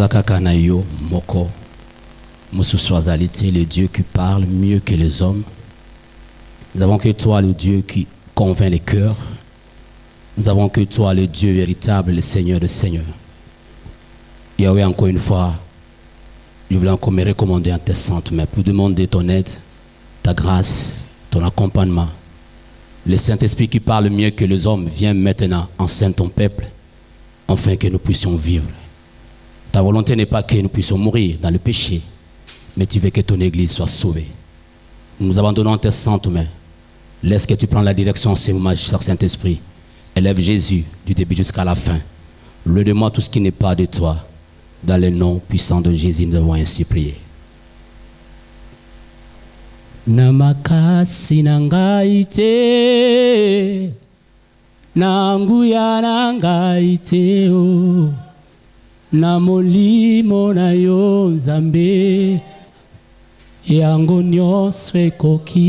kaka na yo moko mosusu azali te, le Dieu qui parle mieux que les hommes. Nous avons que toi le Dieu qui convainc les cœurs. Nous avons que toi le Dieu véritable, le Seigneur des Seigneurs. Yahweh, encore une fois, je voulais encore me recommander en tes saintes mains pour demander ton aide, ta grâce, ton accompagnement. Le Saint-Esprit qui parle mieux que les hommes, viens maintenant, enseigne ton peuple, afin que nous puissions vivre. Ta volonté n'est pas que nous puissions mourir dans le péché, mais tu veux que ton Église soit sauvée. Nous nous abandonnons en tes saintes mains. Laisse que tu prennes la direction en ce moment, cher Saint-Esprit. Élève Jésus du début jusqu'à la fin. Loin de moi tout ce qui n'est pas de toi. Dans le nom puissant de Jésus, nous devons ainsi prier. Namakasi nangaite, nanguya nangaite o, namolimo na yo Nzambe, yango nyonso ekoki.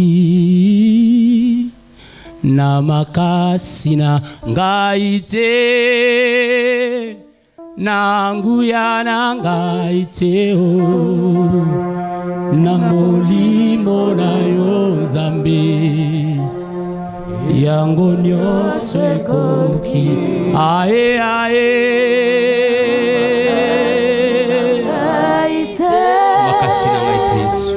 Namakasi nangaite, nanguya nangaite o, namolimo na yo Nzambe, yango nyonso ekoki. Ae ae makasi nangaite Yesu,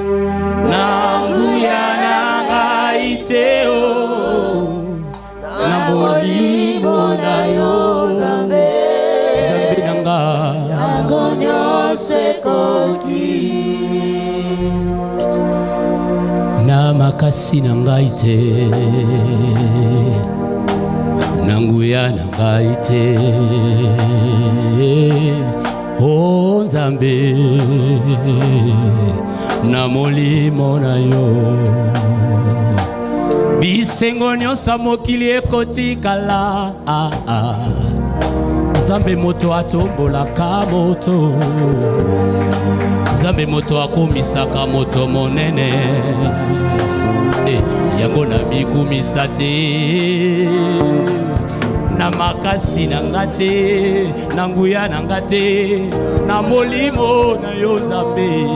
nanguya nangaite o, namolimo na yo Nzambe, yango nyonso ekoki. Na makasi na ngai te, nanguya na ngai te, o Nzambe, na molimo na yo. Bisengo nyonso mokili ekotikala, Nzambe moto atombolaka moto, Nzambe moto akomisaka moto monene, yango na bikumisa te. Na makasi na nga te, na nguya na nga te, na molimo na yo Nzambe,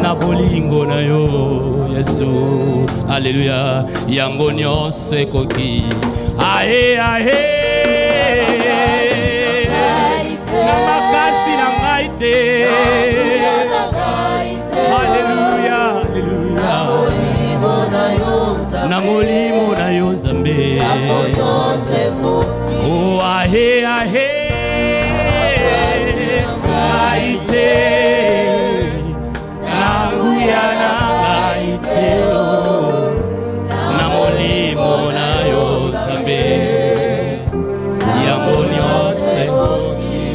na bolingo na yo Yesu. Alléluia, yango nyonso ekoki. Ae ae Alléluia, alléluia. Na molimo na yo Nzambe, oh ahe ahe aite, na nguya na aite o, na molimo na yo Nzambe, yango nyonso.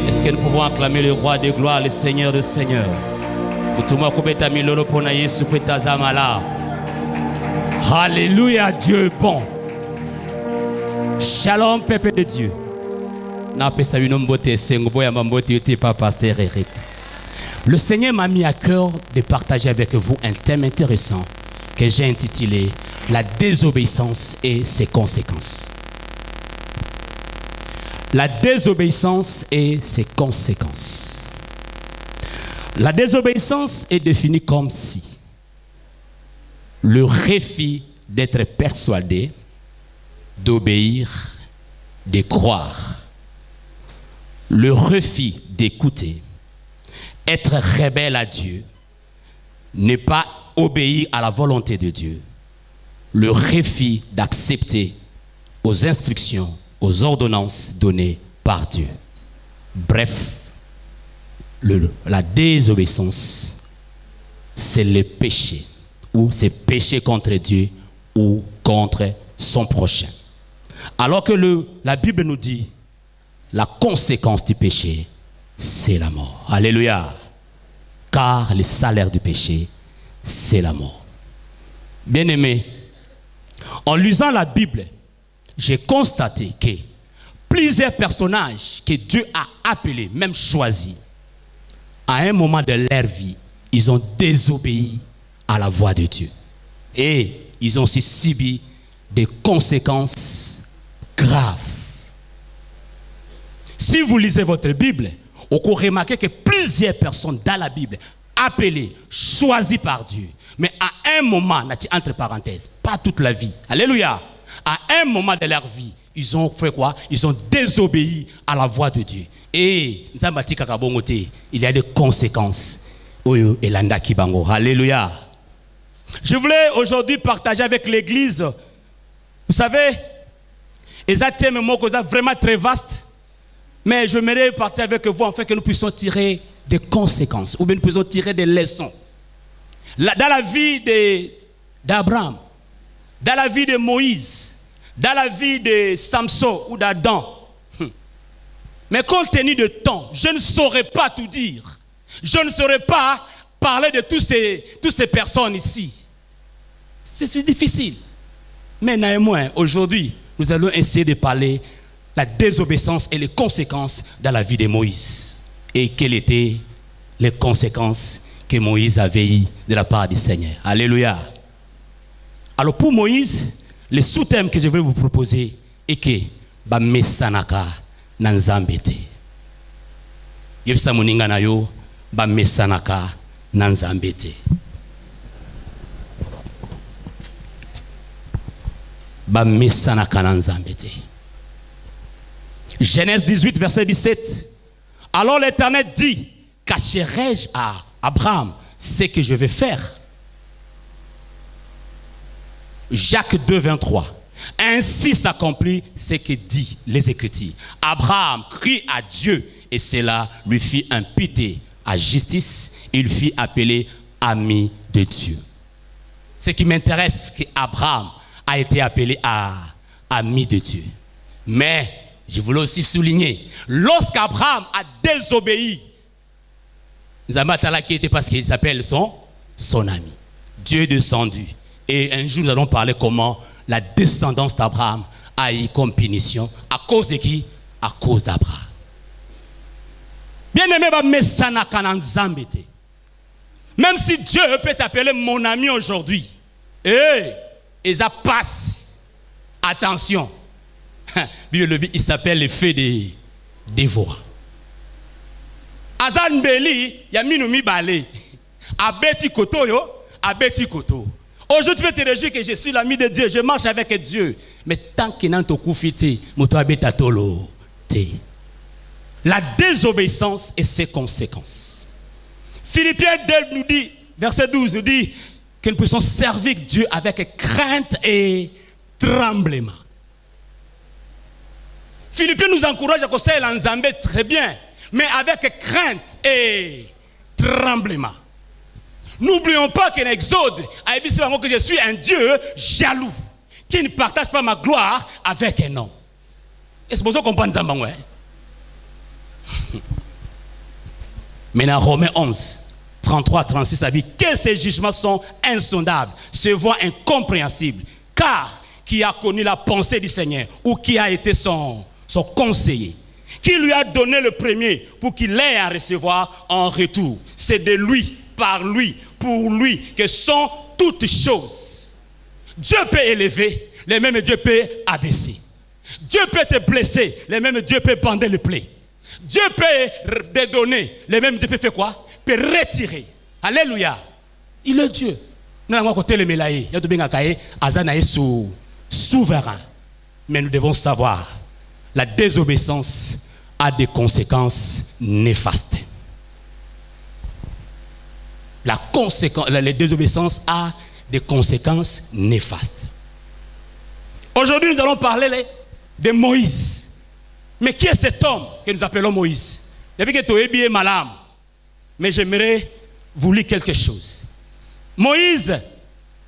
Est-ce que nous pouvons acclamer le roi de gloire, le Seigneur de Seigneurs? Alléluia, Dieu est bon. Shalom, peuple de Dieu. Le Seigneur m'a mis à cœur de partager avec vous un thème intéressant que j'ai intitulé La désobéissance et ses conséquences. La désobéissance et ses conséquences. La désobéissance est définie comme si le refus d'être persuadé, d'obéir, de croire, le refus d'écouter, être rebelle à Dieu, ne pas obéir à la volonté de Dieu, le refus d'accepter aux instructions, aux ordonnances données par Dieu. Bref, la désobéissance, c'est le péché, ou c'est péché contre Dieu ou contre son prochain. Alors que la Bible nous dit, la conséquence du péché, c'est la mort. Alléluia. Car le salaire du péché, c'est la mort. Bien-aimés, en lisant la Bible, j'ai constaté que plusieurs personnages que Dieu a appelés, même choisis, à un moment de leur vie, ils ont désobéi à la voix de Dieu. Et ils ont aussi subi des conséquences graves. Si vous lisez votre Bible, On peut remarquer que plusieurs personnes dans la Bible, appelées, choisies par Dieu, mais à un moment, entre parenthèses, pas toute la vie, alléluia, à un moment de leur vie, ils ont fait quoi? Ils ont désobéi à la voix de Dieu. Et il y a des conséquences. Alléluia. Je voulais aujourd'hui partager avec l'église, vous savez, ils ont vraiment très vaste, mais je voudrais partager avec vous en fait que nous puissions tirer des conséquences, ou bien nous puissions tirer des leçons. Dans la vie d'Abraham, dans la vie de Moïse, dans la vie de Samson ou d'Adam, mais compte tenu de temps, je ne saurais pas tout dire. Je ne saurais pas parler de toutes ces personnes ici. C'est difficile. Mais néanmoins, aujourd'hui, nous allons essayer de parler de la désobéissance et les conséquences dans la vie de Moïse. Et quelles étaient les conséquences que Moïse avait eues de la part du Seigneur. Alléluia. Alors pour Moïse, le sous-thème que je vais vous proposer est que Bamesanaka Nanzambete. Yebsa moninga na yo Bamesanaka Nanzambete. Bamesanaka Nanzambete. Genèse 18, verset 17. Alors l'Éternel dit, cacherai-je à Abraham ce que je vais faire? Jacques 2, 23. Ainsi s'accomplit ce que dit les Écritures. Abraham crie à Dieu et cela lui fit imputer à justice. Il fut appelé ami de Dieu. Ce qui m'intéresse, c'est qu'Abraham a été appelé ami de Dieu. Mais je voulais aussi souligner, lorsqu'Abraham a désobéi, Zamatala qui était parce qu'il s'appelle son ami. Dieu est descendu. Et un jour, nous allons parler comment la descendance d'Abraham a eu comme punition. À cause de qui? À cause d'Abraham. Bien-aimé, même si Dieu peut t'appeler mon ami aujourd'hui, et ça passe. Attention. Il s'appelle le feu des dévorants. Azan Beli, Yaminumi Balé. Abeti Koto yo, Abeti Koto. Aujourd'hui, tu peux te réjouir que je suis l'ami de Dieu, je marche avec Dieu. Mais tant qu'il n'a pas koufité, moto abeta tolo te. La désobéissance et ses conséquences. Philippiens 2 nous dit, verset 12 nous dit que nous puissions servir Dieu avec crainte et tremblement. Philippiens nous encourage à conseiller l'Anzambé très bien, mais avec crainte et tremblement. N'oublions pas qu'en Exode, que je suis un Dieu jaloux, qui ne partage pas ma gloire avec un homme. Est-ce que vous comprenez ça? Maintenant, Romains 11, 33, 36, ça dit que ces jugements sont insondables, se voient incompréhensibles, car qui a connu la pensée du Seigneur, ou qui a été son conseiller, qui lui a donné le premier pour qu'il ait à recevoir en retour. C'est de lui, par lui, pour lui que sont toutes choses. Dieu peut élever, les mêmes Dieu peut abaisser. Dieu peut te blesser, les mêmes Dieu peut bander le plaie. Dieu peut te donner, les mêmes Dieu peut faire quoi? Peut retirer. Alléluia. Il est Dieu. Nous avons côté le mélaï, il y a tout bien caillé, Azanaï souverain. Mais nous devons savoir, la désobéissance a des conséquences néfastes. La désobéissance a des conséquences néfastes. Aujourd'hui, nous allons parler de Moïse. Mais qui est cet homme que nous appelons Moïse? Depuis que tu es bien malade, mais j'aimerais vous lire quelque chose. Moïse,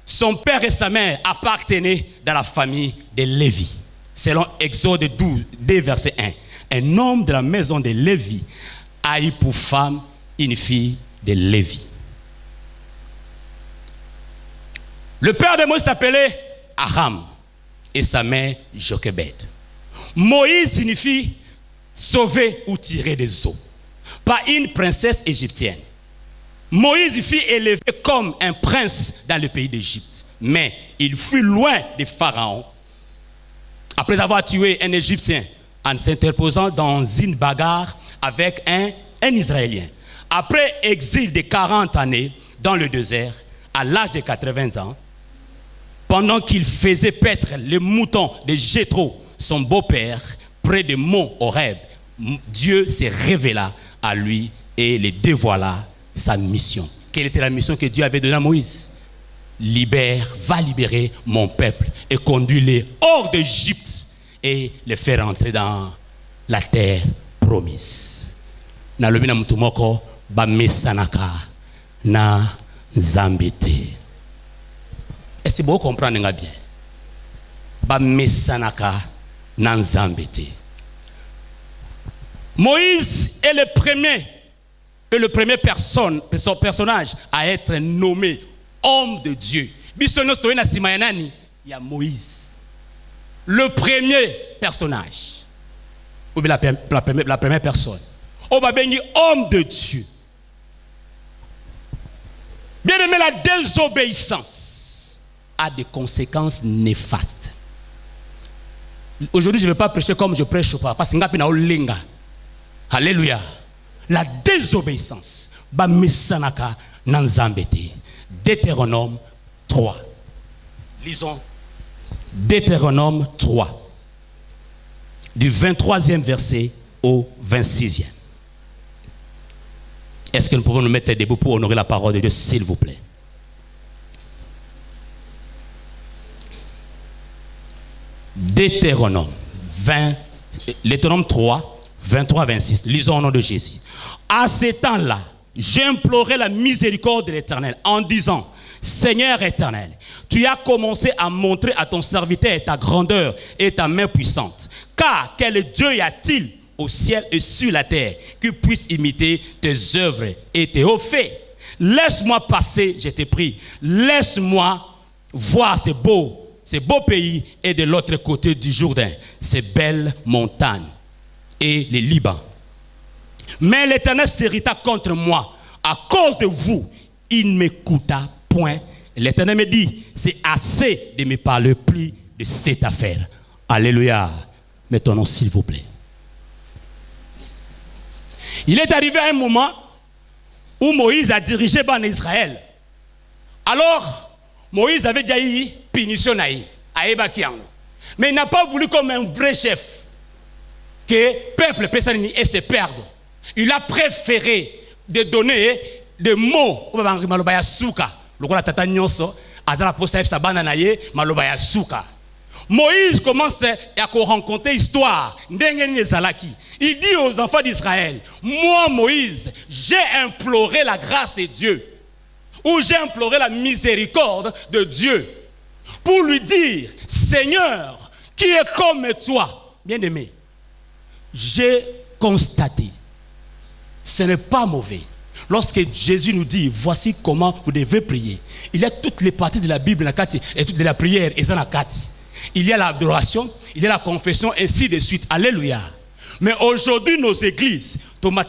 son père et sa mère appartenaient dans la famille de Lévi. Selon Exode 12, verset 1. Un homme de la maison de Lévi a eu pour femme une fille de Lévi. Le père de Moïse s'appelait Aram et sa mère Jochebed. Moïse signifie sauver ou tirer des eaux par une princesse égyptienne. Moïse fut élevé comme un prince dans le pays d'Égypte, mais il fut loin de Pharaon. Après avoir tué un Égyptien en s'interposant dans une bagarre avec un Israélien. Après exil de 40 années dans le désert, à l'âge de 80 ans, pendant qu'il faisait paître les moutons de Jéthro, son beau-père, près de Mont Horeb, Dieu se révéla à lui et lui dévoila sa mission. Quelle était la mission que Dieu avait donnée à Moïse? Va libérer mon peuple et conduis-les hors d'Égypte et les faire entrer dans la terre promise. Nalobi na mutu moko ba mesanaka na Zambete. Est-ce que vous comprenez bien? Ba mesanaka na Zambete. Moïse est le premier personnage à être nommé homme de Dieu. Il y a Moïse. Le premier personnage. Ou bien la première personne. On va bénir homme de Dieu. Bien aimé, la désobéissance a des conséquences néfastes. Aujourd'hui, je ne vais pas prêcher comme je prêche pas. Parce que alléluia. La désobéissance. Ba mesanaka nan Zambete. Deutéronome 3. Lisons Deutéronome 3. Du 23e verset au 26e. Est-ce que nous pouvons nous mettre debout pour honorer la parole de Dieu, s'il vous plaît? Deutéronome 3, 23-26. Lisons au nom de Jésus. À ce temps-là, j'implorais la miséricorde de l'Éternel en disant: Seigneur éternel, tu as commencé à montrer à ton serviteur ta grandeur et ta main puissante. Car quel Dieu y a-t-il au ciel et sur la terre qui puisse imiter tes œuvres et tes hauts faits? Laisse-moi passer, je te prie. Laisse-moi voir ces beaux pays et de l'autre côté du Jourdain, ces belles montagnes et les Liban. Mais l'Éternel s'irrita contre moi. À cause de vous, il ne m'écouta point. L'Éternel me dit: c'est assez de me parler plus de cette affaire. Alléluia. Mettons-nous, s'il vous plaît. Il est arrivé à un moment où Moïse a dirigé ban Israël. Alors, Moïse avait déjà eu punition à Ebakiang. Mais il n'a pas voulu comme un vrai chef que le peuple puisse se perdre. Il a préféré de donner des mots. Moïse commence à rencontrer l'histoire. Il dit aux enfants d'Israël: moi Moïse, j'ai imploré la grâce de Dieu, ou j'ai imploré la miséricorde de Dieu, pour lui dire: Seigneur, qui est comme toi? Bien-aimé, j'ai constaté, ce n'est pas mauvais. Lorsque Jésus nous dit: voici comment vous devez prier, il y a toutes les parties de la Bible et toutes de la prière. Il y a l'adoration, il y a la confession, ainsi de suite. Alléluia. Mais aujourd'hui, nos églises,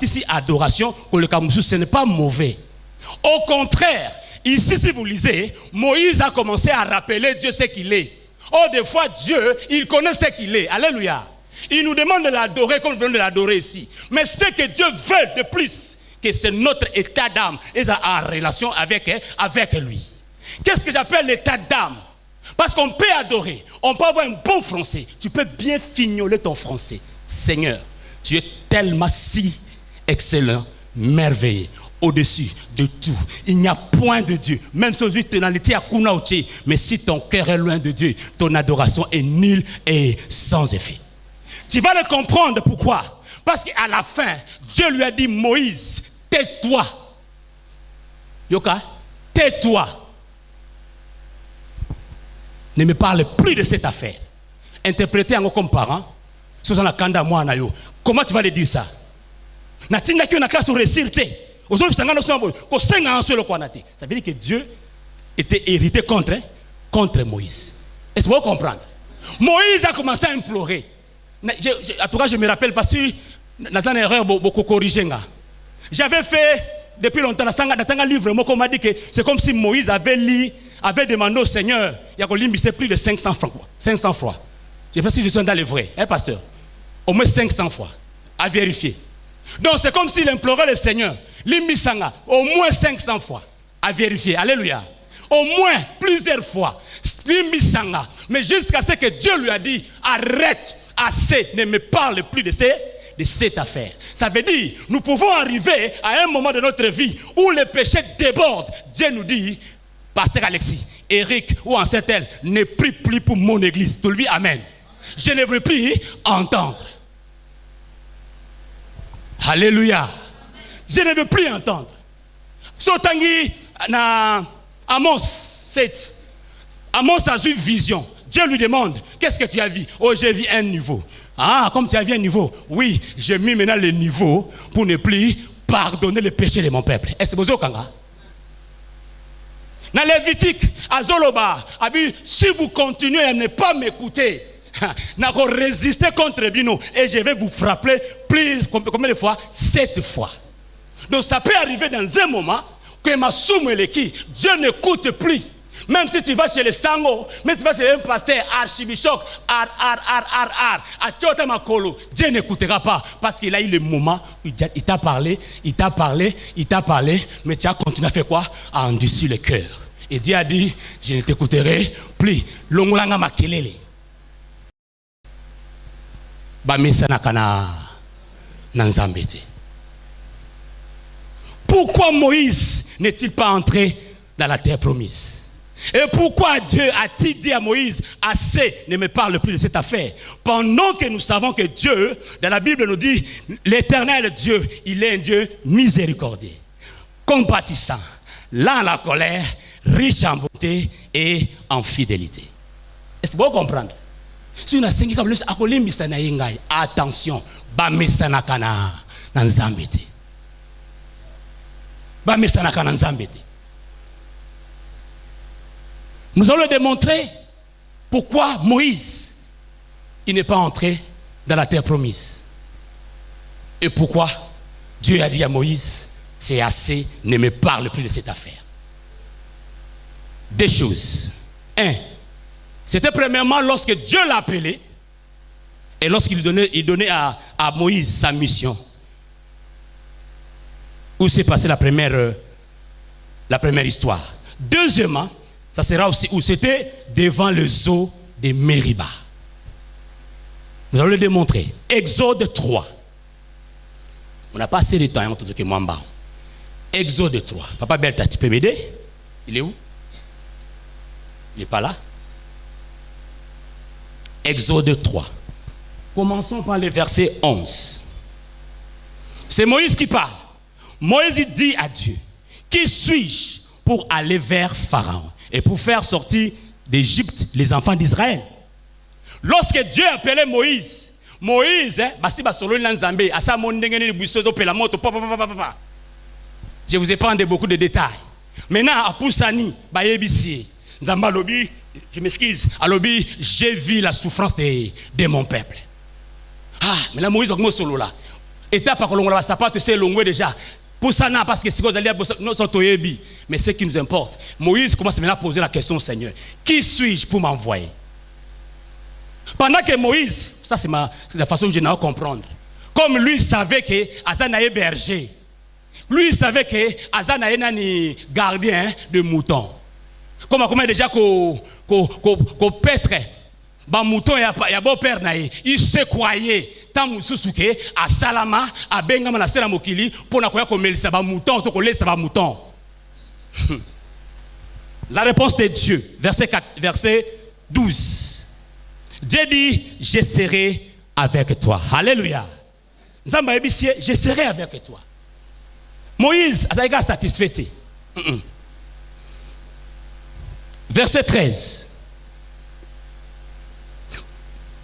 ici adoration, ce n'est pas mauvais. Au contraire, ici, si vous lisez, Moïse a commencé à rappeler Dieu ce qu'il est. Oh, des fois, Dieu, il connaît ce qu'il est. Alléluia. Il nous demande de l'adorer comme nous venons de l'adorer ici. Mais ce que Dieu veut de plus, que c'est notre état d'âme et en relation avec lui. Qu'est-ce que j'appelle l'état d'âme? Parce qu'on peut adorer, on peut avoir un bon français. Tu peux bien fignoler ton français. Seigneur, tu es tellement si excellent, merveilleux, au-dessus de tout. Il n'y a point de Dieu. Même si tu es à Kunaouti, mais si ton cœur est loin de Dieu, ton adoration est nulle et sans effet. Tu vas le comprendre pourquoi. Parce qu'à la fin, Dieu lui a dit: Moïse, tais-toi. Yoka, tais-toi. Ne me parle plus de cette affaire. Interpréter en comme parent. Comment tu vas le dire ça? Ça veut dire que Dieu était hérité contre Moïse. Est-ce que vous comprenez? Moïse a commencé à implorer. En tout cas, je me rappelle parce que dans une erreur beaucoup corrigée. J'avais fait depuis longtemps dans un livre, on m'a dit que c'est comme si Moïse avait demandé au Seigneur, il y a plus de 500 francs. 500 fois. Je ne sais pas si je suis dans le vrai, pasteur. Au moins 500 fois. À vérifier. Donc c'est comme s'il implorait le Seigneur. Limbisanga, au moins 500 fois. À vérifier. Alléluia. Au moins plusieurs fois. Limbisanga. Mais jusqu'à ce que Dieu lui a dit, arrête, assez, ne me parle plus de cette affaire. Ça veut dire, nous pouvons arriver à un moment de notre vie où le péché déborde. Dieu nous dit, Pasteur Alexis, Eric ou Ancêtre, ne prie plus pour mon église. Tu lui amen. Je ne veux plus entendre. Alléluia. Je ne veux plus entendre. Sotangi na Amos 7. Amos a eu une vision. Dieu lui demande, qu'est-ce que tu as vu? Oh, j'ai vu un niveau. Ah, comme tu as vu un niveau. Oui, j'ai mis maintenant le niveau pour ne plus pardonner le péché de mon peuple. Est-ce que vous avez dans Lévitique, à Zoloba, si vous continuez à ne pas m'écouter, n'a pas résister contre Bino et je vais vous frapper plus, combien de fois? 7 fois. Donc ça peut arriver dans un moment que ma somme est qui Dieu n'écoute plus. Même si tu vas chez les Sango, même si tu vas chez un pasteur, archibishop, Dieu n'écoutera pas parce qu'il a eu le moment où il t'a parlé, mais tu as continué à faire quoi? À endurcir le cœur. Et Dieu a dit, je ne t'écouterai plus. Longolanga makelele. Pourquoi Moïse n'est-il pas entré dans la terre promise? Et pourquoi Dieu a-t-il dit à Moïse, assez, ne me parle plus de cette affaire? Pendant que nous savons que Dieu, dans la Bible nous dit, l'éternel Dieu, il est un Dieu miséricordieux, compatissant, lent à la colère, riche en bonté et en fidélité. Est-ce que vous comprenez? Si on a 5 ans, attention, nous allons démontrer pourquoi Moïse il n'est pas entré dans la terre promise. Et pourquoi Dieu a dit à Moïse, c'est assez, ne me parle plus de cette affaire. 2 choses. 1, c'était premièrement lorsque Dieu l'a appelé et lorsqu'il donnait à Moïse sa mission. Où s'est passée la première histoire. Deuxièmement, ça sera aussi où c'était devant le zoo de Mériba. Nous allons le démontrer. Exode 3. On n'a pas assez de temps, hein, que moi en bas. Exode 3. Papa Bertha, tu peux m'aider? Il est où? Il n'est pas là? Exode 3. Commençons par le verset 11. C'est Moïse qui parle. Moïse dit à Dieu, qui suis-je pour aller vers Pharaon et pour faire sortir d'Égypte les enfants d'Israël? Lorsque Dieu appelait Moïse, je vous ai parlé de beaucoup de détails. Maintenant, à Poussani, je m'excuse, Alobi, j'ai vu la souffrance de mon peuple. Ah, mais là, Moïse, solo là. Étape à Colombo, ça part, c'est long déjà. Poussana, parce que c'est quoi d'aller à mais ce qui nous importe, Moïse commence maintenant à poser la question au Seigneur. Qui suis-je pour m'envoyer? Pendant que Moïse, ça c'est la façon dont je n'ai comprendre. Comme lui savait que Azana est berger. Lui savait que Azana est gardien de moutons. Comment déjà qu'au pètre, bah mouton et à beau père naïe, il se croyait. Tant mususuke à Salama à Bengama na sera mokili pour na koya ko melisa ba mouton to ko lesa ba mouton. La réponse de Dieu, verset 12. Dieu dit, je serai avec toi. Alléluia. Nzamba ebisie, je serai avec toi. Moïse a été satisfait. Verset 13.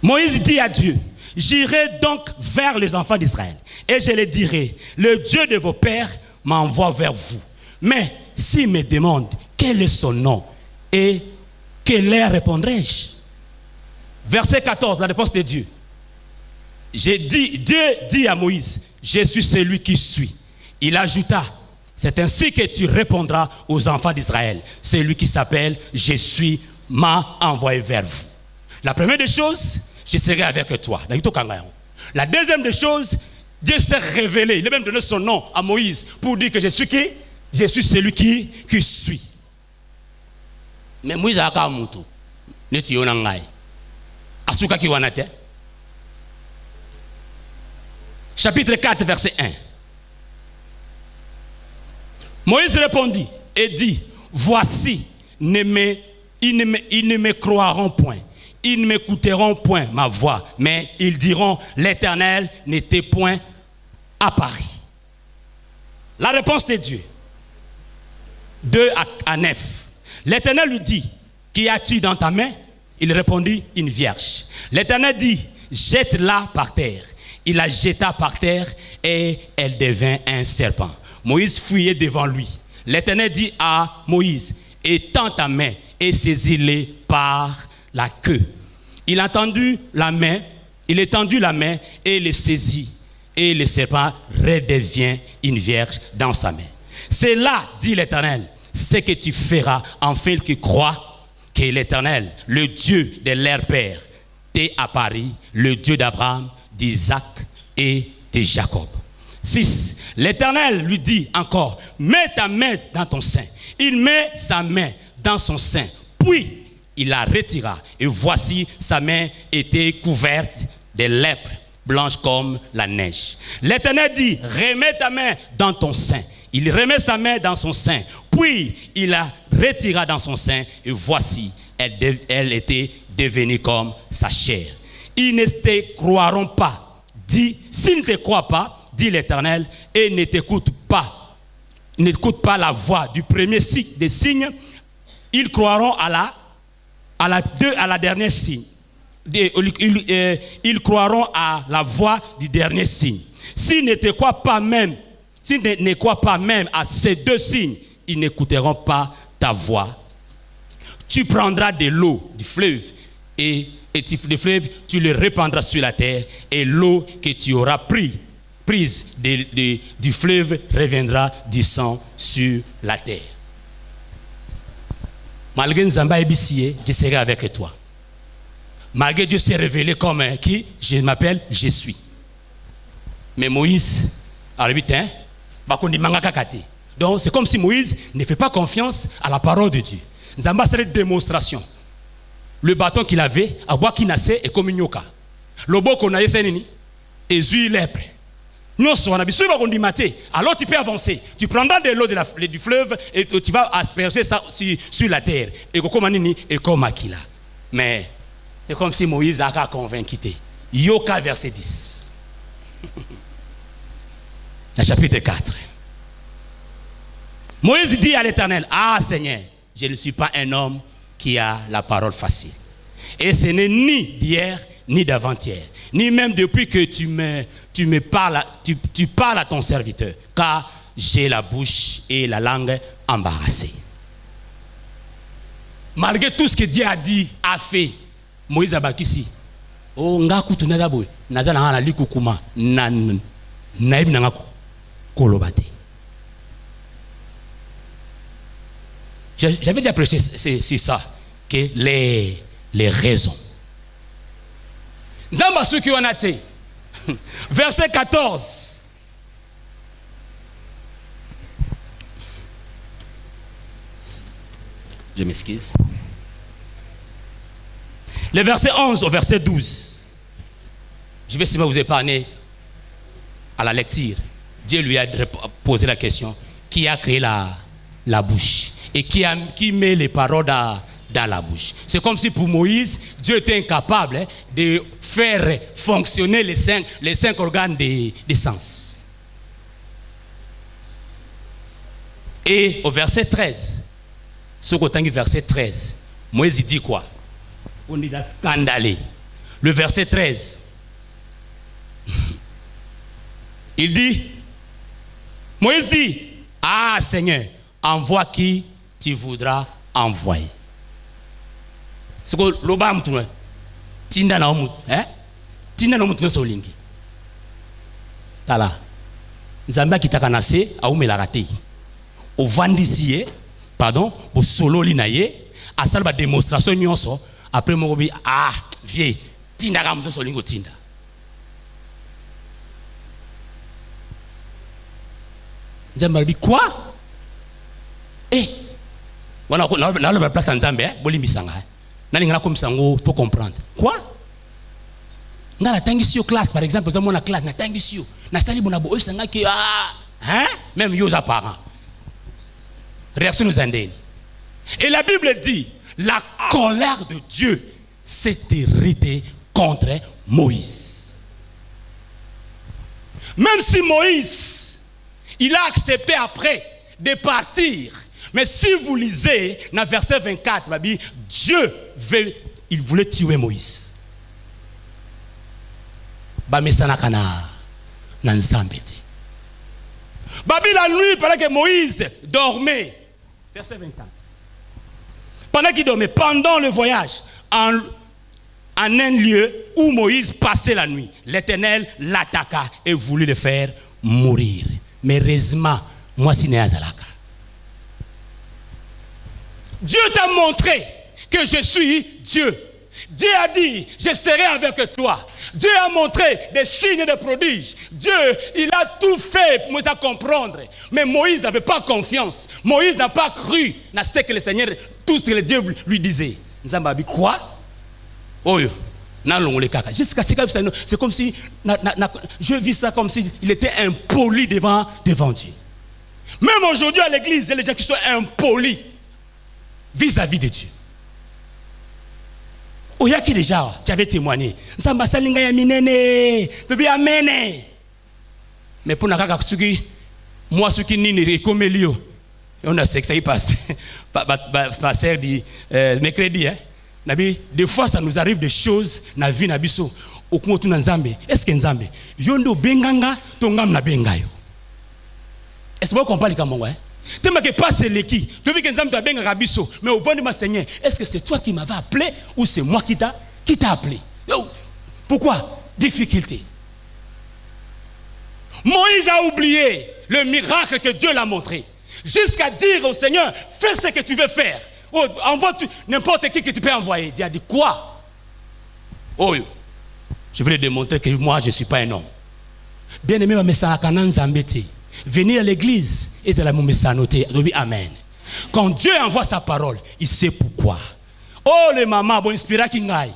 Moïse dit à Dieu, j'irai donc vers les enfants d'Israël et je les dirai, le Dieu de vos pères m'envoie vers vous. Mais s'ils me demandent quel est son nom et que leur répondrai-je? Verset 14, la réponse de Dieu. Dieu dit à Moïse, je suis celui qui suis. Il ajouta, c'est ainsi que tu répondras aux enfants d'Israël. C'est lui qui s'appelle, je suis, m'a envoyé vers vous. La première des choses, je serai avec toi. La deuxième des choses, Dieu s'est révélé. Il a même donné son nom à Moïse pour dire que je suis qui? Je suis celui qui suis. Mais Moïse a dit que neti yonangai. Asuka ki wanate. Chapitre 4, verset 1. Moïse répondit et dit, voici, ils ne me croiront point. Ils ne m'écouteront point ma voix, mais ils diront, l'Éternel n'était point à Paris. La réponse de Dieu, 2 à 9. L'Éternel lui dit, qu'y as-tu dans ta main? Il répondit, une vierge. L'Éternel dit, jette-la par terre. Il la jeta par terre et elle devint un serpent. Moïse fuyait devant lui. L'Éternel dit à Moïse, étends ta main et saisis-les par la queue. Il étendit la main et les saisit. Et le serpent redevient une vierge dans sa main. C'est là, dit l'Éternel, ce que tu feras enfin qui croit que l'Éternel, le Dieu de leur père, t'est apparu, le Dieu d'Abraham, d'Isaac et de Jacob. 6. L'Éternel lui dit encore, mets ta main dans ton sein. Il met sa main dans son sein, puis il la retira. Et voici, sa main était couverte de lèpre, blanche comme la neige. L'Éternel dit, remets ta main dans ton sein. Il remet sa main dans son sein, puis il la retira dans son sein, et voici, elle était devenue comme sa chair. Ils ne te croiront pas. Dit, s'ils ne te croient pas, dit l'Éternel, et n'écoute pas la voix du premier signe des signes, ils croiront à la dernière signe. Ils croiront à la voix du dernier signe. S'ils ne te croient pas même, s'ils ne croient pas même à ces deux signes, ils n'écouteront pas ta voix. Tu prendras de l'eau du fleuve et le fleuve, tu le répandras sur la terre, et l'eau que tu auras prise du fleuve reviendra du sang sur la terre. Malgré Nzamba Ebissié, je serai avec toi. Malgré Dieu s'est révélé comme qui? Je m'appelle, je suis. Mais Moïse, donc c'est comme si Moïse ne fait pas confiance à la parole de Dieu. Nzamba, c'est une démonstration. Le bâton qu'il avait, à bois qui naissait, est comme une yoka. Le beau qu'on a eu, c'est nini. Et zui lèpre. Nous sommes alors tu peux avancer. Tu prendras de l'eau du fleuve et tu vas asperger ça sur la terre. Et comme nini, et comme Akila. Mais c'est comme si Moïse a convaincu. Yoka, verset 10. Le chapitre 4. Moïse dit à l'Éternel, ah Seigneur, je ne suis pas un homme qui a la parole facile. Et ce n'est ni d'hier, ni d'avant-hier, ni même depuis que tu parles à ton serviteur, car j'ai la bouche et la langue embarrassées. Malgré tout ce que Dieu a dit, a fait, Moïse a bakisi. Oh, nga kutu nadabwe, nadana ngana likukuma, naib nanga kolobate. J'avais déjà prêché c'est ça, que les raisons. Nzamba suki wanate. Verset 14. Je m'excuse. Le verset 11 au verset 12. Je vais simplement vous épargner à la lecture. Dieu lui a posé la question, qui a créé la bouche? Et qui met les paroles dans la bouche. C'est comme si pour Moïse, Dieu était incapable de faire fonctionner les cinq organes des sens. Et au verset 13, ce côté verset 13, Moïse dit quoi? On est scandalé. Le verset 13, il dit, Moïse dit, ah Seigneur, envoie qui tu voudras envoyer. C'est que l'obam tu tinda na omut, tinda na omut no lingi. Tala. Nzamba kitaka na se aumela raté. Au vandisier, pardon, au solo linaye, a salba démonstration nyonso, après mo bi vieux, tinda ka mto so lingo tinda. Nzambe dit quoi? Eh, voilà, la place en Zambie, bolimbisanga. Nalingana comme sango pour comprendre. Quoi? Dans la tangisio classe par exemple, dans la classe, na tangisio, na sali bonabo, sanga ki hein? Même yo parents. Réaction nous andeni. Et la Bible dit, la colère de Dieu s'est irritée contre Moïse. Même si Moïse, il a accepté après de partir. Mais si vous lisez dans verset 24, Dieu il voulait tuer Moïse. La nuit, pendant que Moïse dormait, verset 24. Pendant qu'il dormait, pendant le voyage, en un lieu où Moïse passait la nuit, l'Éternel l'attaqua et voulut le faire mourir. Mais heureusement, moi, si n'est Azalaka. Dieu t'a montré que je suis Dieu. Dieu a dit, je serai avec toi. Dieu a montré des signes et des prodiges. Dieu, il a tout fait pour nous comprendre. Mais Moïse n'avait pas confiance. Moïse n'a pas cru dans ce que le Seigneur, tout ce que Dieu lui disait. Nous avons dit quoi? Oh, c'est comme si, je vis ça comme s'il était impoli devant Dieu. Même aujourd'hui à l'église, il y a les gens qui sont impolis vis-à-vis de Dieu. Oh, il y a qui déjà, tu avais témoigné. Mais pour moi, ce qui n'est comme Elio, on a ce que ça y passe. Passer du mercredi, des fois, ça nous arrive des choses dans la vie de Nabiso. Est-ce que Nzambe, yondo benganga, tongam na bengayo. Est-ce que vous comprenez comme moi? Tu m'as passé l'équipe. Tu veux que Nzambe t'a benga Nabiso. Mais au fond de ma Seigneur, est-ce que c'est toi qui m'avais appelé ou c'est moi qui t'a appelé? Pourquoi? Difficulté. Moïse a oublié le miracle que Dieu l'a montré. Jusqu'à dire au Seigneur, fais ce que tu veux faire. Oh, envoie n'importe qui que tu peux envoyer. Dieu a dit quoi? Oh, je veux lui démontrer que moi je ne suis pas un homme. Bien aimé, venir à l'église et de la noter. Amen. Quand Dieu envoie sa parole, il sait pourquoi. Oh, les mamans, bon, inspira kingai.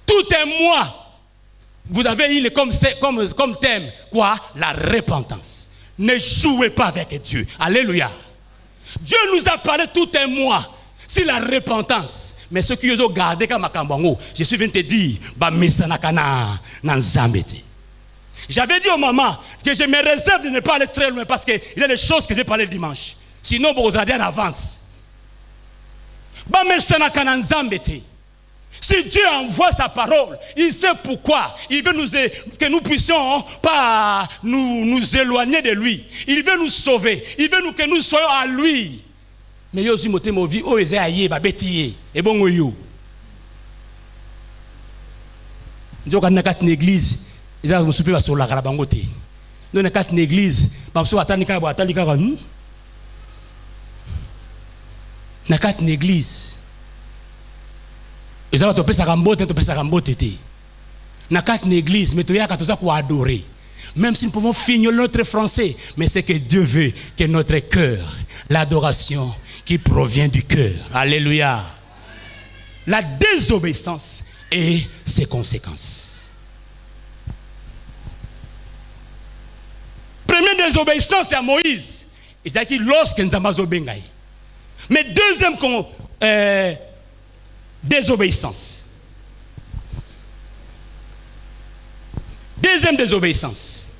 Tout un mois, vous avez eu comme thème quoi? La repentance. Ne jouez pas avec Dieu. Alléluia. Dieu nous a parlé tout un mois. C'est la repentance. Mais ceux qui ont gardé comme Makambango, je suis venu te dire, j'avais dit aux mamans que je me réserve de ne pas aller très loin parce qu'il y a des choses que je vais parler le dimanche. Sinon, vous allez en avance. Si Dieu envoie sa parole, il sait pourquoi. Il veut que nous puissions pas nous éloigner de lui. Il veut nous sauver. Il veut que nous soyons à lui. Mais il y a aussi mon vie, oh, ils aillent, bêtier. Et bon, yo. Nous avons une église, ils ont soupé sur la carabangote. Nous avons une église, nous avons une église. Ils ont topé sa rambote, topé sa rambote. Nous avons une église, mais tu as tout ça pour adorer. Même si nous pouvons finir notre français, mais c'est que Dieu veut que notre cœur, l'adoration qui provient du cœur. Alléluia. La désobéissance et ses conséquences. Première désobéissance, c'est à Moïse. C'est-à-dire lorsque nous avons obéi. Mais deuxième désobéissance. Deuxième désobéissance,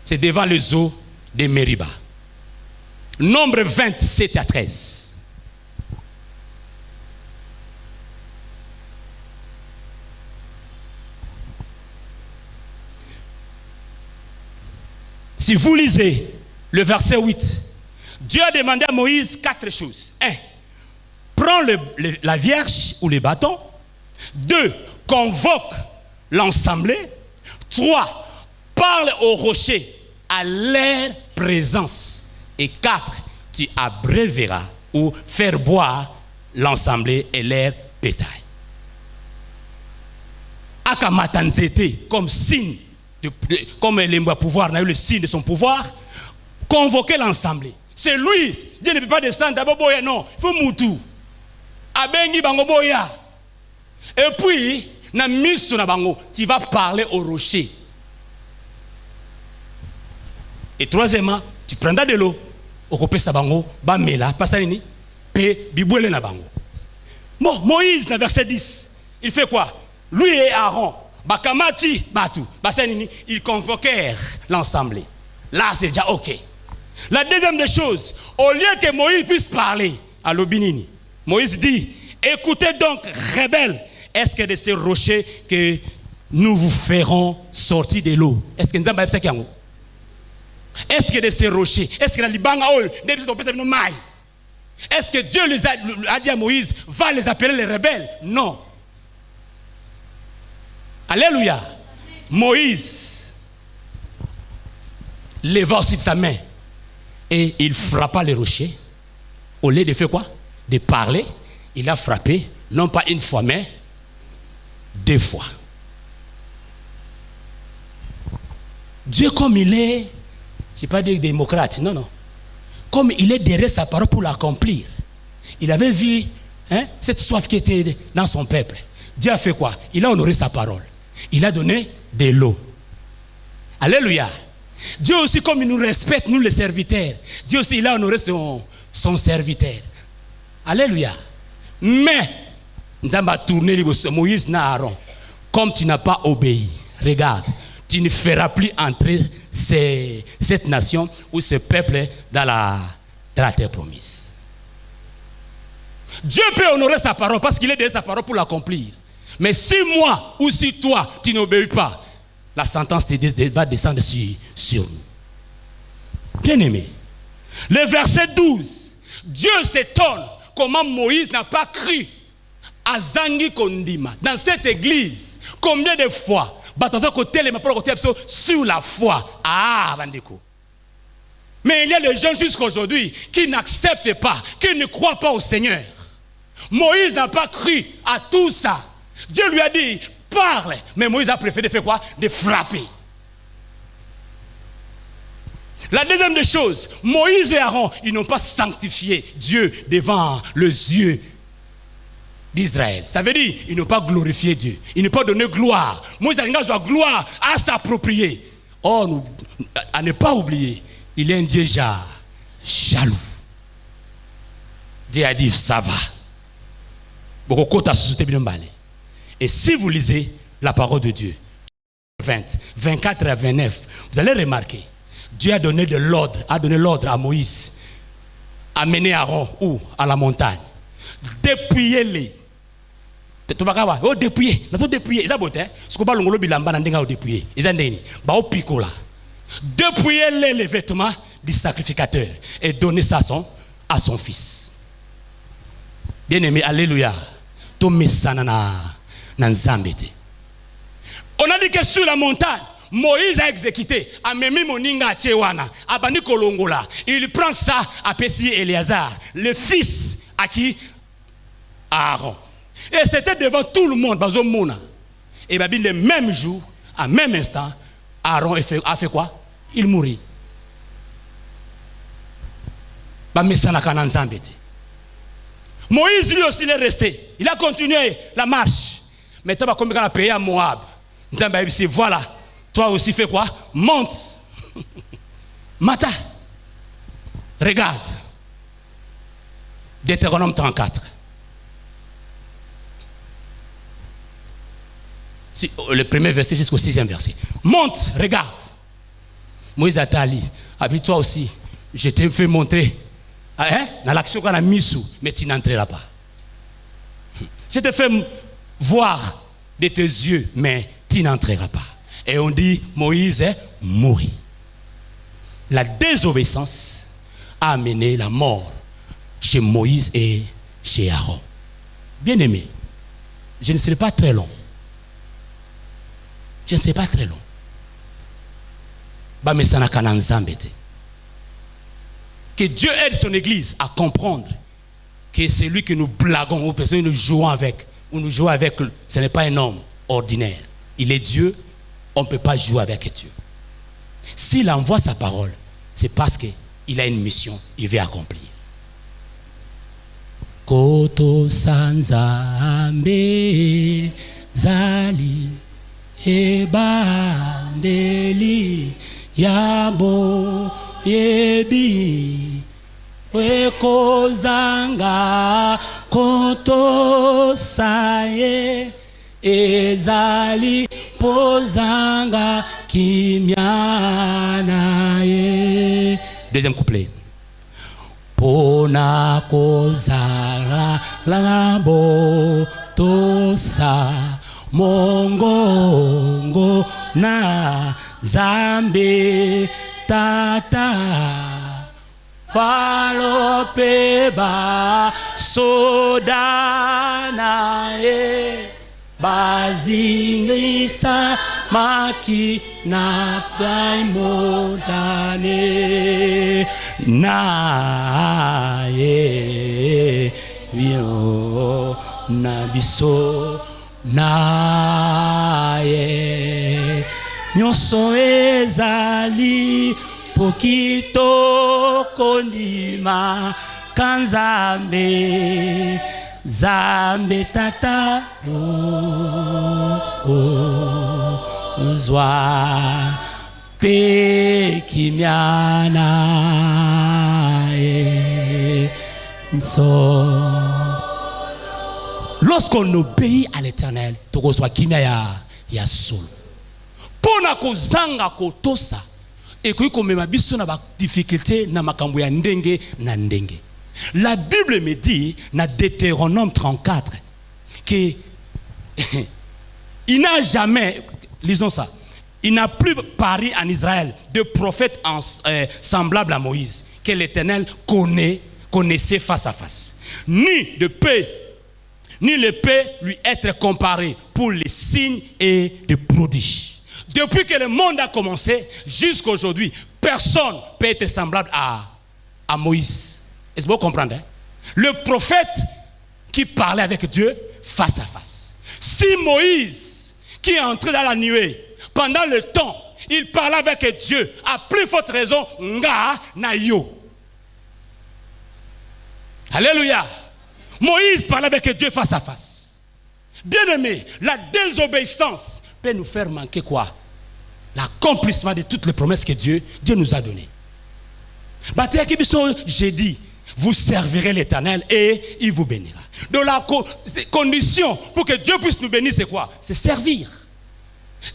c'est devant les eaux de Mériba. Nombre 27 à 13. Si vous lisez le verset 8, Dieu a demandé à Moïse 4 choses. 1. Prends la vierge ou les bâtons. 2. Convoque l'assemblée. 3. Parle au rocher à leur présence. Et 4. Tu abréveras ou faire boire l'assemblée et leur bétail. Akamatanzete comme signe. Comme il va pouvoir, on a eu le signe de son pouvoir, convoquer l'ensemble. C'est lui. Dieu ne peut pas descendre d'abord boya, non. Il faut moutou. Abengi bango boya. Et puis, na miso na bango, tu vas parler au rocher. Et troisièmement, tu prendras de l'eau. Okopé sa bango, ba mela, pas ça nini, pe bibouele na bango. Bon, Moïse, dans verset 10, il fait quoi? Lui et Aaron, bakamati, batu, ba ça nini, ils convoquèrent l'ensemble. Là, c'est déjà ok. La deuxième des choses, au lieu que Moïse puisse parler à l'Obinini, Moïse dit, écoutez donc, rebelles, est-ce que de ces rochers que nous vous ferons sortir de l'eau? Est-ce que nous avons ça qui est? Est-ce que de ces rochers, est-ce que est-ce que Dieu les a dit à Moïse, va les appeler les rebelles? Non. Alléluia. Moïse leva aussi sa main et il frappa les rochers. Au lieu de faire quoi? De parler, il a frappé, non pas une fois, mais 2 fois. Dieu, comme il est, je ne vais pas dire démocrate, non, non. Comme il est derrière sa parole pour l'accomplir. Il avait vu cette soif qui était dans son peuple. Dieu a fait quoi? Il a honoré sa parole. Il a donné de l'eau. Alléluia. Dieu aussi, comme il nous respecte, nous les serviteurs, Dieu aussi, il a honoré son serviteur. Alléluia. Mais, nous avons tourné Moïse et Aaron. Comme tu n'as pas obéi, regarde, tu ne feras plus entrer cette nation ou ce peuple dans la terre promise. Dieu peut honorer sa parole parce qu'il est derrière sa parole pour l'accomplir. Mais si moi ou si toi, tu n'obéis pas, la sentence va descendre sur nous. Bien aimé, le verset 12, Dieu s'étonne comment Moïse n'a pas cru à Zangi Kondima. Dans cette église, combien de fois sur la foi. Ah, Bandeko. Mais il y a des gens jusqu'aujourd'hui qui n'acceptent pas, qui ne croient pas au Seigneur. Moïse n'a pas cru à tout ça. Dieu lui a dit, parle. Mais Moïse a préféré faire quoi? De frapper. La deuxième des choses, Moïse et Aaron, ils n'ont pas sanctifié Dieu devant les yeux d'Israël. Ça veut dire, ils n'ont pas glorifié Dieu. Ils n'ont pas donné gloire. Moïse a donné gloire à s'approprier. Or, à ne pas oublier, il est un Dieu jaloux. Dieu a dit, ça va. Et si vous lisez la parole de Dieu, 24 à 29, vous allez remarquer, Dieu a donné l'ordre à Moïse, à mener Aaron où? À la montagne. Dépouillez-les. Dépouiller. Dépouillez les vêtements du sacrificateur et donnez ça à son fils. Bien aimé, alléluia. On a dit que sur la montagne, Moïse a exécuté. Il prend ça à Pessi et Éléazar, le fils à qui? Aaron. Et c'était devant tout le monde. Et le même jour, à même instant, Aaron a fait quoi? Il mourit. Moïse lui aussi il est resté. Il a continué la marche. Mais tu vas comme quand on a payé à Moab. Voilà, toi aussi fais quoi? Monte. Mata. Regarde. Deutéronome 34. Le premier verset jusqu'au 6e verset. Monte, regarde. Moïse a dit, puis toi aussi, je t'ai fait montrer dans l'action qu'on a mis sous, mais tu n'entreras pas. Je te fais voir de tes yeux, mais tu n'entreras pas. Et on dit, Moïse est mort. La désobéissance a amené la mort chez Moïse et chez Aaron. Bien aimé, je ne serai pas très long. Je ne sais pas très long. Que Dieu aide son église à comprendre que c'est lui que nous blaguons ou que nous jouons avec. Ou nous jouons avec, ce n'est pas un homme ordinaire. Il est Dieu, on ne peut pas jouer avec Dieu. S'il envoie sa parole, c'est parce que il a une mission, il veut accomplir. Koto sanzambe zali ebandeli yabo yebi wekozanga koto saye ezali pozanga kimyana ye. Deuxième couplet. Pona kozala lambo tosa mongongo na zambe tata falope ba sodana e bazingisa maki na taimodane na ye bio na biso na ye nyonso ezali pokito kondima kanzambe zambe tata zwa pe kimiana so. Lorsqu'on obéit à l'Éternel, tokozwa kimia ya solo. Pona kozanga kotosa ekoki komema biso na ba difficulté na makambo ya ndenge na ndenge. La Bible me dit, dans Deutéronome 34, qu'il n'a jamais, lisons ça, il n'a plus paru en Israël de prophète semblable à Moïse, que l'Éternel connaissait face à face. Ni de paix, ni le paix lui être comparé pour les signes et les prodiges. Depuis que le monde a commencé, jusqu'à aujourd'hui, personne ne peut être semblable à Moïse. Est-ce que vous comprenez? Le prophète qui parlait avec Dieu face à face. Si Moïse, qui est entré dans la nuée, pendant le temps, il parlait avec Dieu, à plus forte raison, nga na yo. Alléluia. Moïse parlait avec Dieu face à face. Bien-aimé, la désobéissance peut nous faire manquer quoi? L'accomplissement de toutes les promesses que Dieu nous a données. J'ai dit, vous servirez l'Éternel et il vous bénira. Donc la condition pour que Dieu puisse nous bénir, c'est quoi? C'est servir.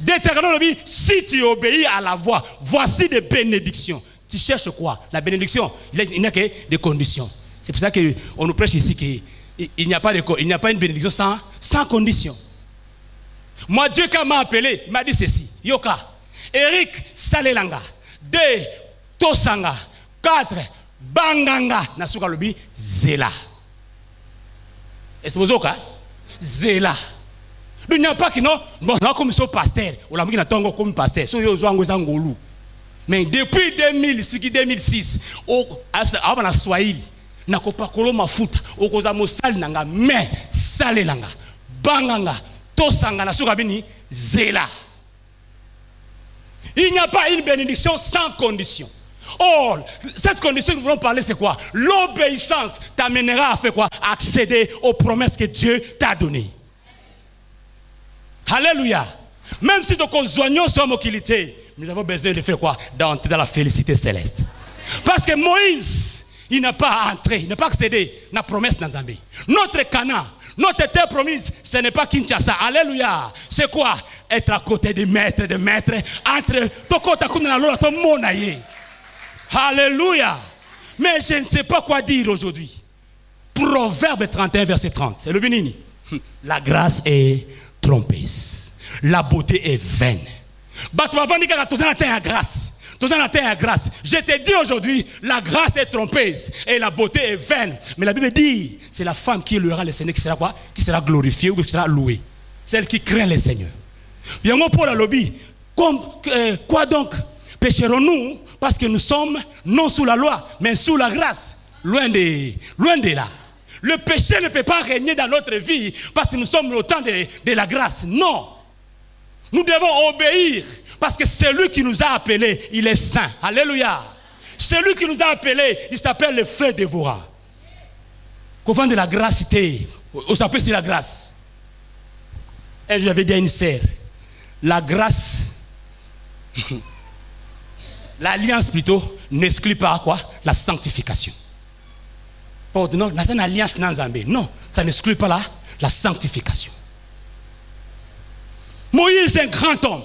D'Éternel, si tu obéis à la voix, voici des bénédictions. Tu cherches quoi? La bénédiction, il n'y a que des conditions. C'est pour ça qu'on nous prêche ici qu'il n'y a pas une bénédiction sans condition. Moi, Dieu quand m'a appelé, il m'a dit ceci. Yoka, Eric Salelanga, 2 Tosanga, 4 Banganga, Nasuka Lobi, Zela. Est-ce que vous avez Zela. Il n'y a pas qui non, bon, comme son pasteur, ou la mouille n'a comme pasteur, mais depuis 2006, avant la Swahili, n'a pas kolo mafuta, au cause mosal nanga, mais salelanga, banganga, tosanga, Nasuka Bini, Zela. Il n'y a pas une bénédiction sans condition. Or, cette condition que nous voulons parler, c'est quoi? L'obéissance t'amènera à faire quoi? Accéder aux promesses que Dieu t'a données. Alléluia. Même si nous conjoignons sur mobilité, nous avons besoin de faire quoi? D'entrer dans la félicité céleste. Parce que Moïse, il n'a pas entré, il n'a pas accédé à la promesse dans Zambie. Notre Canaan, notre terre promise, ce n'est pas Kinshasa. Alléluia. C'est quoi? Être à côté des maîtres, entre Tokota Kumna ton monaye. Alléluia. Mais je ne sais pas quoi dire aujourd'hui. Proverbe 31, verset 30. C'est le bénini. La grâce est trompeuse. La beauté est vaine. Je te dis aujourd'hui, la grâce est trompeuse et la beauté est vaine. Mais la Bible dit, c'est la femme qui louera le Seigneur qui sera quoi? Qui sera glorifiée ou qui sera louée. Celle qui craint le Seigneur. Bien moi pour la lobby, quoi donc pécherons-nous parce que nous sommes non sous la loi, mais sous la grâce. Loin de là. Le péché ne peut pas régner dans notre vie parce que nous sommes au temps de la grâce. Non. Nous devons obéir parce que celui qui nous a appelés, il est saint. Alléluia. Celui qui nous a appelés, il s'appelle le frère Dévorah. Qu'au de la grâce, on s'appelle sur la grâce. Et je l'avais dit à une sœur, la grâce, l'alliance plutôt, n'exclut pas quoi? La sanctification. Non, c'est une alliance non, ça n'exclut pas la sanctification. Moïse est un grand homme.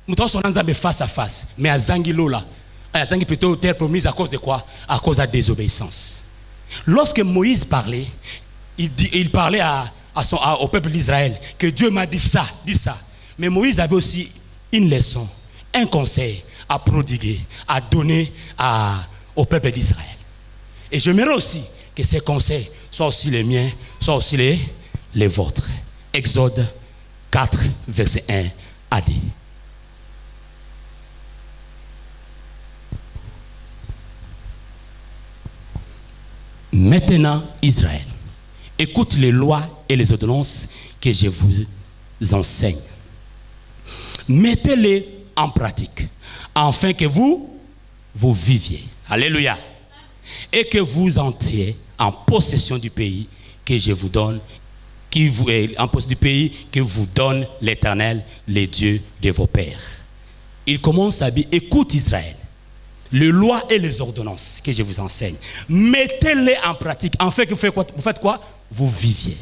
Nous sommes face à face. Mais à Zangilola, à Zangi plutôt terre promise à cause de quoi? À cause de la désobéissance. Lorsque Moïse parlait, il parlait au peuple d'Israël que Dieu m'a dit ça, dit ça. Mais Moïse avait aussi une leçon, un conseil à prodiguer, à donner au peuple d'Israël. Et j'aimerais aussi que ces conseils soient aussi les miens, soient aussi les vôtres. Exode 4, verset 1 à 10. Maintenant, Israël, écoute les lois et les ordonnances que je vous enseigne. Mettez-les en pratique, afin que vous viviez. Alléluia. Et que vous entriez en possession du pays que je vous donne, en possession du pays que vous donne l'Éternel, le Dieu de vos pères. Il commence à dire, écoute Israël, les lois et les ordonnances que je vous enseigne, mettez-les en pratique, afin que vous faites quoi? Vous viviez.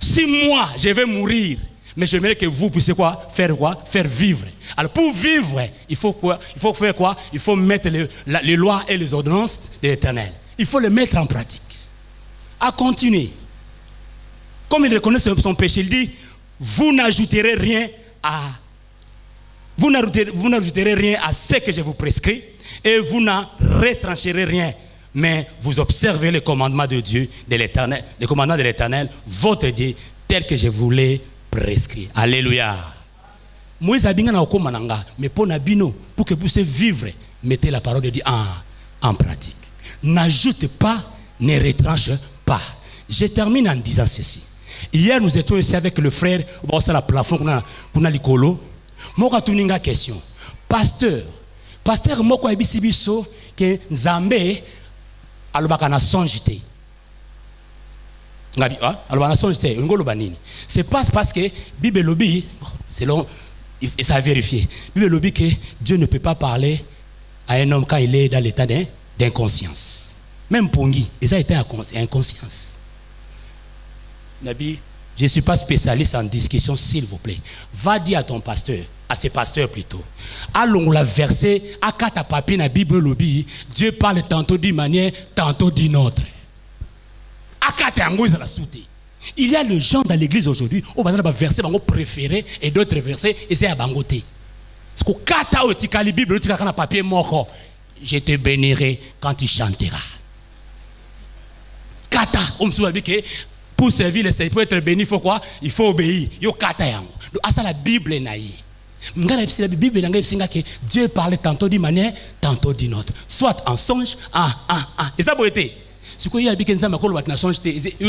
Si moi, je vais mourir, mais j'aimerais que vous puissiez faire vivre. Alors pour vivre, il faut faire quoi? Il faut mettre les lois et les ordonnances de l'Éternel. Il faut les mettre en pratique. À continuer. Comme il reconnaît son péché, il dit, vous n'ajouterez rien à ce que je vous prescris, et vous n'en retrancherez rien, mais vous observez les commandements de Dieu, de l'Éternel, les commandements de l'Éternel, votre Dieu, tel que je vous l'ai prescrit. Alléluia. Moïse a dit, mais pour que vous puissiez vivre, mettez la parole de Dieu en pratique. N'ajoute pas, ne retranche pas. Je termine en disant ceci. Hier, nous étions ici avec le frère, c'est la plafond qu'on a l'icolo. Moi, j'ai une question. Pasteur, moi, je suis que Nzambe, alobaka na sonjité. C'est pas parce que Bible lobby, selon, et ça a vérifié. Bible lobby que Dieu ne peut pas parler à un homme quand il est dans l'état d'inconscience. Même Pongi, il a été inconscience. Nabi, je ne suis pas spécialiste en discussion, s'il vous plaît. Va dire à ton pasteur, à ses pasteurs plutôt. Allons la verser, à kata papi na Bible lobby, Dieu parle tantôt d'une manière, tantôt d'une autre. Il y a les gens dans l'église aujourd'hui, où on va verser préféré et d'autres versets, et c'est à bangoté. Parce que kata otikali Bible, tu as papier mort. Je te bénirai quand tu chanteras. Kata, on me dit que pour servir le Seigneur, pour être béni, il faut quoi? Il faut obéir. Yo kata yango. Donc, ça la Bible naïe. La Bible que Dieu parle tantôt d'une manière, tantôt d'une autre. Soit en songe, et ça peut être. Ce qu'il y a bien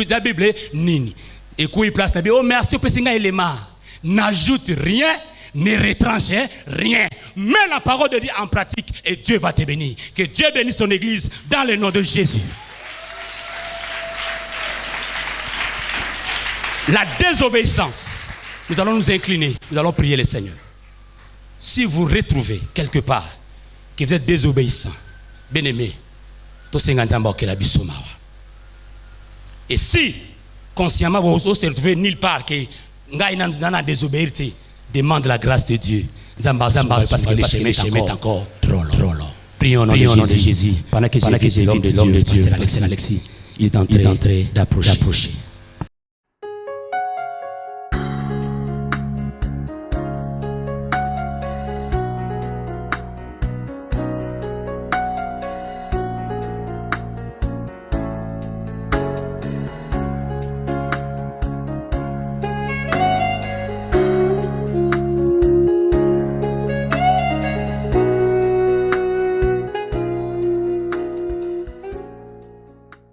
la Bible nini. Et quoi il place la Bible? Oh merci, élément. N'ajoute rien, ne retranche rien. Mets la parole de Dieu en pratique et Dieu va te bénir. Que Dieu bénisse son église dans le nom de Jésus. La désobéissance. Nous allons nous incliner, nous allons prier le Seigneur. Si vous retrouvez quelque part que vous êtes désobéissant, bien-aimé, et si consciemment vous ne se retrouvez nulle part que vous avez désobéi, demande la grâce de Dieu. Parce que les chemins sont encore trop long. Prions au nom de Jésus. Pendant que j'ai vu l'homme de Dieu, Alexis, il est en train d'approcher.